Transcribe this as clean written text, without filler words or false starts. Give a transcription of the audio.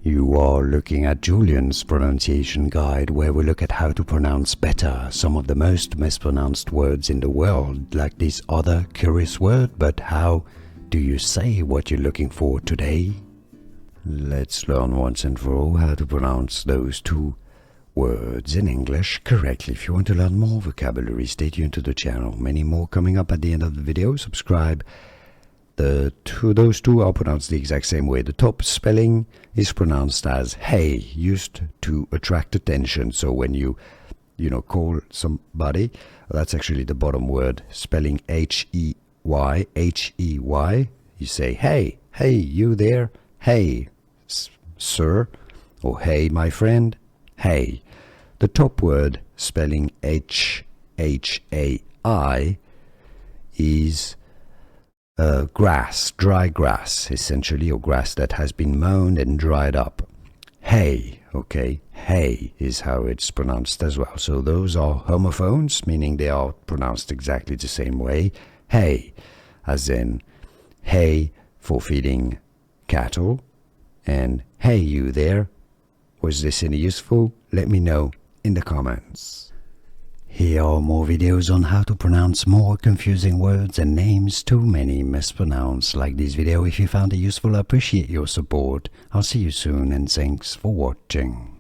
You are looking at Julian's pronunciation guide, where we look at how to pronounce better some of the most mispronounced words in the world, like this other curious word. But how do you say what you're looking for today? Let's learn once and for all how to pronounce those two words in English correctly. If you want to learn more vocabulary, stay tuned to the channel. Many more coming up at the end of the video. Subscribe. Those two are pronounced the exact same way. The top spelling is pronounced as hey, used to attract attention. So when you call somebody, that's actually the bottom word, spelling H-E-Y, H-E-Y. You say hey, hey, you there, hey, sir, or hey, my friend, hey. The top word, spelling H-H-A-I, is grass, dry grass, essentially, or grass that has been mown and dried up. Hay, okay, hay is how it's pronounced as well. So those are homophones, meaning they are pronounced exactly the same way. Hay, as in hay for feeding cattle, and hey, you there. Was this any useful? Let me know in the comments. Here are more videos on how to pronounce more confusing words and names too many mispronounced. Like this video if you found it useful. I appreciate your support. I'll see you soon and thanks for watching.